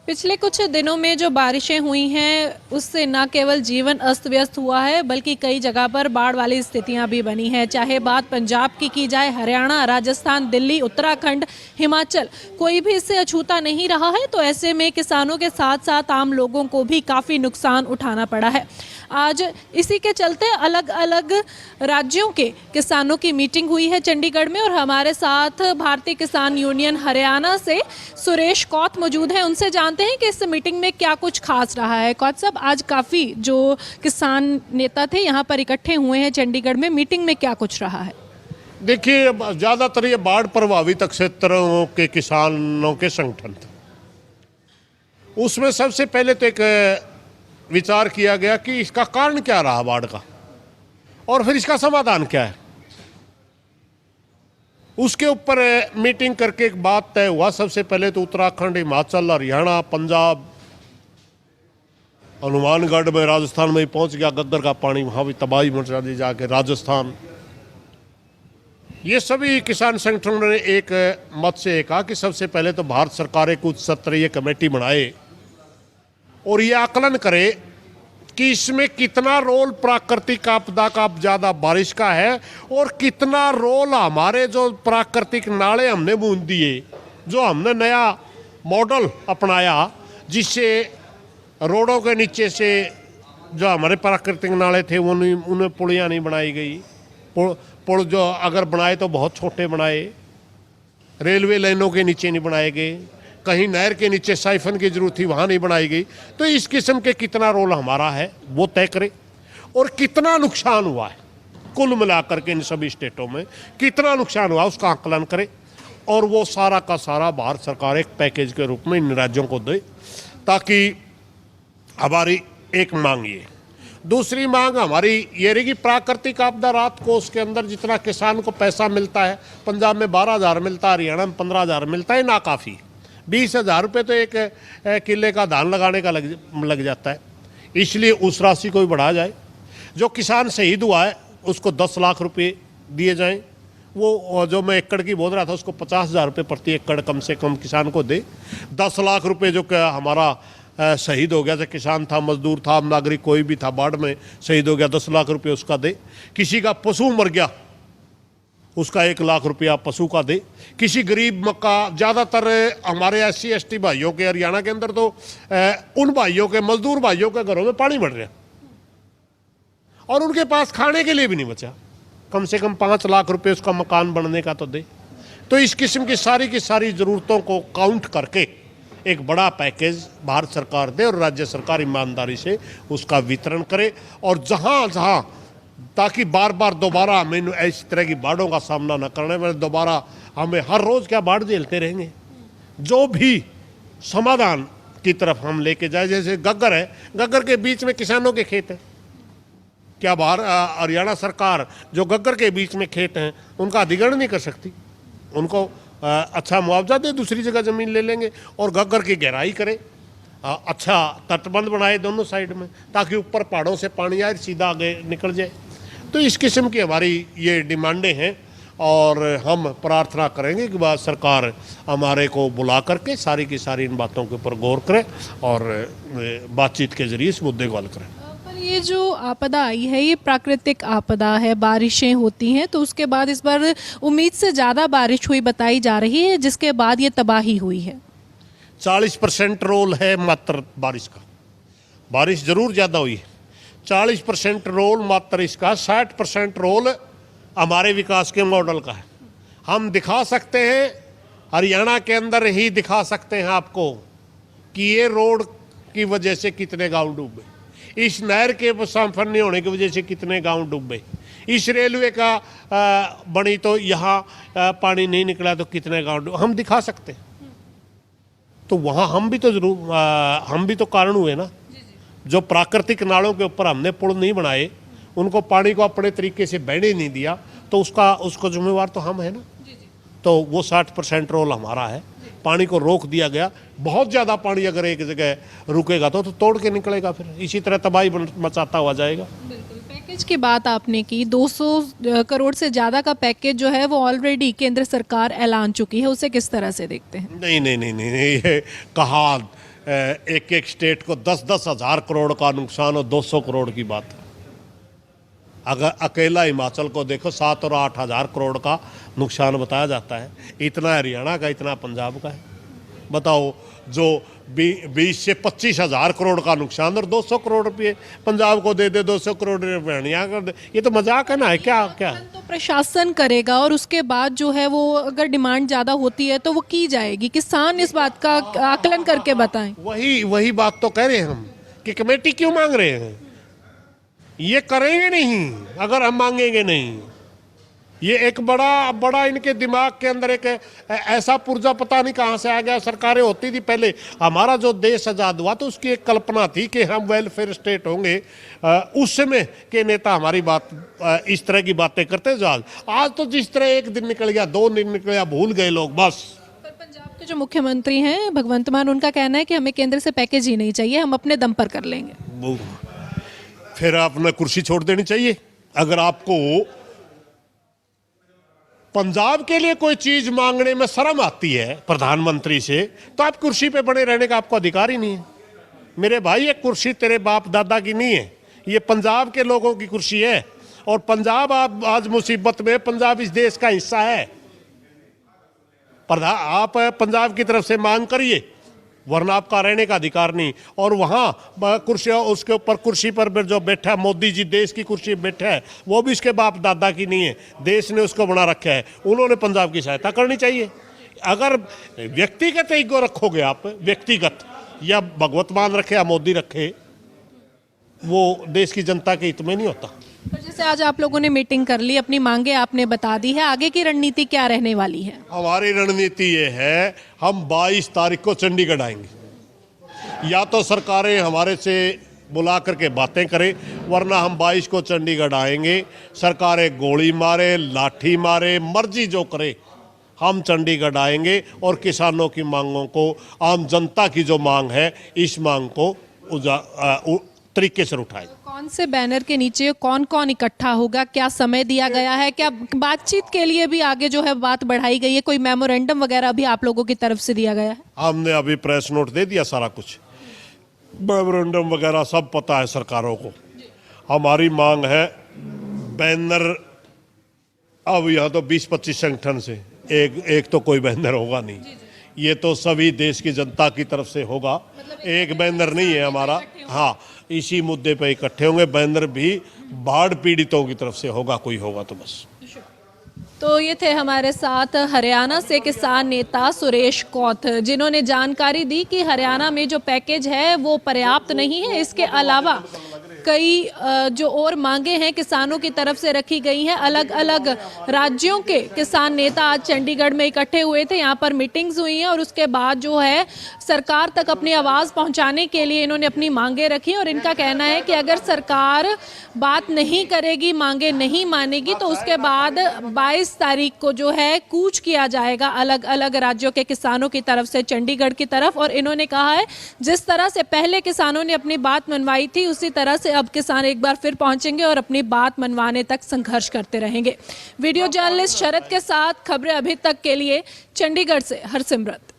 पिछले कुछ दिनों में जो बारिशें हुई हैं उससे न केवल जीवन अस्त व्यस्त हुआ है बल्कि कई जगह पर बाढ़ वाली स्थितियां भी बनी हैं। चाहे बात पंजाब की जाए, हरियाणा, राजस्थान, दिल्ली, उत्तराखंड, हिमाचल, कोई भी इससे अछूता नहीं रहा है। तो ऐसे में किसानों के साथ साथ आम लोगों को भी काफ़ी नुकसान उठाना पड़ा है। आज इसी के चलते अलग अलग राज्यों के किसानों की मीटिंग हुई है चंडीगढ़ में, और हमारे साथ भारतीय किसान यूनियन हरियाणा से सुरेश कौथ मौजूद हैं। उनसे जानते हैं कि इस मीटिंग में क्या कुछ खास रहा है। कौथ साहब, आज काफ़ी जो किसान नेता थे यहाँ पर इकट्ठे हुए हैं चंडीगढ़ में, मीटिंग में क्या कुछ रहा है? देखिए, ज़्यादातर ये बाढ़ प्रभावित क्षेत्रों के किसानों के संगठन थे। उसमें सबसे पहले तो एक विचार किया गया कि इसका कारण क्या रहा बाढ़ का, और फिर इसका समाधान क्या है। उसके ऊपर मीटिंग करके एक बात तय हुआ। सबसे पहले तो उत्तराखंड, हिमाचल, हरियाणा, पंजाब, हनुमानगढ़ में, राजस्थान में पहुंच गया गग्गर का पानी, वहां भी तबाही मचा दी जाके। राजस्थान, ये सभी किसान संगठनों ने एक मत से कहा कि सबसे पहले तो भारत सरकार एक उच्च स्तरीय कमेटी बनाए और ये आकलन करे कि इसमें कितना रोल प्राकृतिक आपदा का, ज़्यादा बारिश का है, और कितना रोल हमारे जो प्राकृतिक नाले हमने बूंद दिए, जो हमने नया मॉडल अपनाया जिससे रोडों के नीचे से जो हमारे प्राकृतिक नाले थे वो नहीं, उन्हें पुलियाँ नहीं बनाई गई। पुल जो अगर बनाए तो बहुत छोटे बनाए, रेलवे लाइनों के नीचे नहीं बनाए गए, कहीं नहर के नीचे साइफन की जरूरत थी वहाँ नहीं बनाई गई। तो इस किस्म के कितना रोल हमारा है वो तय करे, और कितना नुकसान हुआ है कुल मिलाकर के इन सभी स्टेटों में कितना नुकसान हुआ उसका आकलन करे, और वो सारा का सारा भारत सरकार एक पैकेज के रूप में इन राज्यों को दे। ताकि हमारी एक मांग ये, दूसरी मांग हमारी ये रही कि प्राकृतिक आपदा राहत कोष के अंदर जितना किसान को पैसा मिलता है, पंजाब में 12,000 मिलता है, हरियाणा में 15,000 मिलता है, ना काफ़ी। 20,000 रुपये तो एक किले का धान लगाने का लग जाता है। इसलिए उस राशि को भी बढ़ाया जाए। जो किसान शहीद हुआ है उसको 10 लाख रुपये दिए जाएं। वो जो मैं एकड़ की बोल रहा था उसको 50,000 रुपये प्रति एकड़ कम से कम किसान को दे। 10 लाख रुपये जो हमारा शहीद हो गया, चाहे किसान था, मजदूर था, नागरिक कोई भी था, बाढ़ में शहीद हो गया, 10 लाख रुपये उसका दे। किसी का पशु मर गया उसका 1 लाख रुपया पशु का दे। किसी गरीब का, ज़्यादातर हमारे SC ST भाइयों के हरियाणा के अंदर तो उन भाइयों के, मजदूर भाइयों के घरों में पानी बढ़ रहा और उनके पास खाने के लिए भी नहीं बचा। कम से कम 5 लाख रुपये उसका मकान बनने का तो दे। तो इस किस्म की सारी ज़रूरतों को काउंट करके एक बड़ा पैकेज भारत सरकार दे और राज्य सरकार ईमानदारी से उसका वितरण करे, और जहाँ जहाँ, ताकि बार बार दोबारा हमें इस तरह की बाढ़ों का सामना न करने में, दोबारा हमें हर रोज़ क्या बाढ़ झेलते रहेंगे। जो भी समाधान की तरफ हम लेके जाए, जैसे गग्गर है, गग्गर के बीच में किसानों के खेत हैं, क्या बाहर हरियाणा सरकार जो गग्गर के बीच में खेत हैं उनका अधिग्रहण नहीं कर सकती? उनको अच्छा मुआवजा दे, दूसरी जगह ज़मीन ले लेंगे, और गग्गर की गहराई करे, अच्छा तटबंध बनाए दोनों साइड में, ताकि ऊपर पहाड़ों से पानी आए सीधा आगे निकल जाए। तो इस किस्म की हमारी ये डिमांडें हैं, और हम प्रार्थना करेंगे कि भारत सरकार हमारे को बुला करके सारी की सारी इन बातों के ऊपर गौर करे और बातचीत के जरिए इस मुद्दे को हल करें। पर ये जो आपदा आई है ये प्राकृतिक आपदा है, बारिशें होती हैं, तो उसके बाद इस बार उम्मीद से ज़्यादा बारिश हुई बताई जा रही है, जिसके बाद ये तबाही हुई है। 40% रोल है मात्र बारिश का। बारिश जरूर ज़्यादा हुई है, 40% रोल मात्र इसका, 60% रोल हमारे विकास के मॉडल का है। हम दिखा सकते हैं, हरियाणा के अंदर ही दिखा सकते हैं आपको कि ये रोड की वजह से कितने गांव डूबे, इस नहर के संपन्न नहीं होने की वजह से कितने गांव डूबे, इस रेलवे का बनी तो यहाँ पानी नहीं निकला तो कितने गांव डूबे, हम दिखा सकते हैं। तो वहाँ हम भी तो जरूर हम भी तो कारण हुए ना। जो प्राकृतिक नालों के ऊपर हमने पुल नहीं बनाए, उनको पानी को अपने तरीके से बहने नहीं दिया, तो उसको जिम्मेवार तो हम है ना। तो वो 60% रोल हमारा है। पानी को रोक दिया गया। बहुत ज़्यादा पानी अगर एक जगह रुकेगा तो तोड़ के निकलेगा, फिर इसी तरह तबाही मचाता हुआ जाएगा। पैकेज की बात आपने की, 200 करोड़ से ज़्यादा का पैकेज जो है वो ऑलरेडी केंद्र सरकार ऐलान चुकी है, उसे किस तरह से देखते हैं? नहीं, ये कहा एक एक स्टेट को 10-10 हज़ार करोड़ का नुकसान और 200 करोड़ की बात है। अगर अकेला हिमाचल को देखो 7 और 8 हज़ार करोड़ का नुकसान बताया जाता है। इतना हरियाणा का, इतना पंजाब का है। बताओ, जो 20 से 25 हज़ार करोड़ का नुकसान और 200 करोड़ रुपये पंजाब को दे दे, 200 करोड़ हरियाणा कर दे, ये तो मजाक है ना। है क्या क्या तो प्रशासन करेगा और उसके बाद जो है वो अगर डिमांड ज़्यादा होती है तो वो की जाएगी। किसान इस बात का आकलन करके बताएं। वही बात तो कह रहे हैं हम कि कमेटी क्यों मांग रहे हैं। ये करेंगे नहीं अगर हम मांगेंगे नहीं। ये एक बड़ा इनके दिमाग के अंदर एक ऐसा पुर्जा पता नहीं कहाँ से आ गया। सरकारें होती थी पहले, हमारा जो देश आज़ाद हुआ तो उसकी एक कल्पना थी कि हम वेलफेयर स्टेट होंगे। उस समय के नेता हमारी बात इस तरह की बातें करते थे। आज तो जिस तरह एक दिन निकल गया, 2 दिन निकल गया, भूल गए लोग बस। पर पंजाब के जो मुख्यमंत्री हैं भगवंत मान, उनका कहना है कि हमें केंद्र से पैकेज ही नहीं चाहिए, हम अपने दम पर कर लेंगे। फिर आपने कुर्सी छोड़ देनी चाहिए। अगर आपको पंजाब के लिए कोई चीज मांगने में शर्म आती है प्रधानमंत्री से, तो आप कुर्सी पे बने रहने का आपको अधिकार ही नहीं है। मेरे भाई, ये कुर्सी तेरे बाप दादा की नहीं है, ये पंजाब के लोगों की कुर्सी है। और पंजाब आज मुसीबत में, पंजाब इस देश का हिस्सा है। आप पंजाब की तरफ से मांग करिए, वरना आपका रहने का अधिकार नहीं। और वहाँ कुर्सी, उसके ऊपर कुर्सी पर जो बैठा है मोदी जी, देश की कुर्सी बैठा है, वो भी उसके बाप दादा की नहीं है, देश ने उसको बना रखा है। उन्होंने पंजाब की सहायता करनी चाहिए। अगर व्यक्तिगत ईगो रखोगे आप, व्यक्तिगत, या भगवत मान रखे या मोदी रखे, वो देश की जनता के हित में नहीं होता। पर जैसे आज आप लोगों ने मीटिंग कर ली, अपनी मांगे आपने बता दी है, आगे की रणनीति क्या रहने वाली है? हमारी रणनीति ये है, हम 22 तारीख को चंडीगढ़ आएंगे। या तो सरकारें हमारे से बुला करके बातें करें, वरना हम 22 को चंडीगढ़ आएंगे। सरकारें गोली मारे, लाठी मारे, मर्जी जो करे, हम चंडीगढ़ आएंगे और किसानों की मांगों को, आम जनता की जो मांग है, इस मांग को तरीके से उठाएं। कौन से बैनर के नीचे कौन कौन इकट्ठा होगा, क्या समय दिया गया है, क्या बातचीत के लिए भी आगे जो है बात बढ़ाई गई है, कोई मेमोरेंडम वगैरह भी आप लोगों की तरफ से दिया गया है? हमने अभी प्रेस नोट दे दिया, सारा कुछ मेमोरेंडम वगैरह सब पता है सरकारों को। हमारी मांग है बैनर, अब यहाँ तो 20-25 संगठन से एक तो कोई बैनर होगा नहीं, ये तो सभी देश की जनता की तरफ से होगा। एक बैनर नहीं है हमारा। हाँ, इसी मुद्दे पे इकट्ठे होंगे। बैनर भी बाढ़ पीड़ितों की तरफ से होगा, कोई होगा तो बस। तो ये थे हमारे साथ हरियाणा से किसान नेता सुरेश कौथ, जिन्होंने जानकारी दी कि हरियाणा में जो पैकेज है वो पर्याप्त नहीं है। इसके अलावा कई जो और मांगे हैं किसानों की तरफ से रखी गई हैं। अलग अलग राज्यों के किसान नेता आज चंडीगढ़ में इकट्ठे हुए थे, यहाँ पर मीटिंग्स हुई हैं और उसके बाद जो है सरकार तक अपनी आवाज़ पहुँचाने के लिए इन्होंने अपनी मांगे रखी। और इनका कहना है कि अगर सरकार बात नहीं करेगी, मांगे नहीं मानेगी, तो उसके बाद 22 तारीख को जो है कूच किया जाएगा अलग अलग राज्यों के किसानों की तरफ से चंडीगढ़ की तरफ। और इन्होंने कहा है जिस तरह से पहले किसानों ने अपनी बात मनवाई थी, उसी तरह से अब किसान एक बार फिर पहुंचेंगे और अपनी बात मनवाने तक संघर्ष करते रहेंगे। वीडियो जर्नलिस्ट शरद के साथ खबरें अभी तक के लिए चंडीगढ़ से हरसिमरत।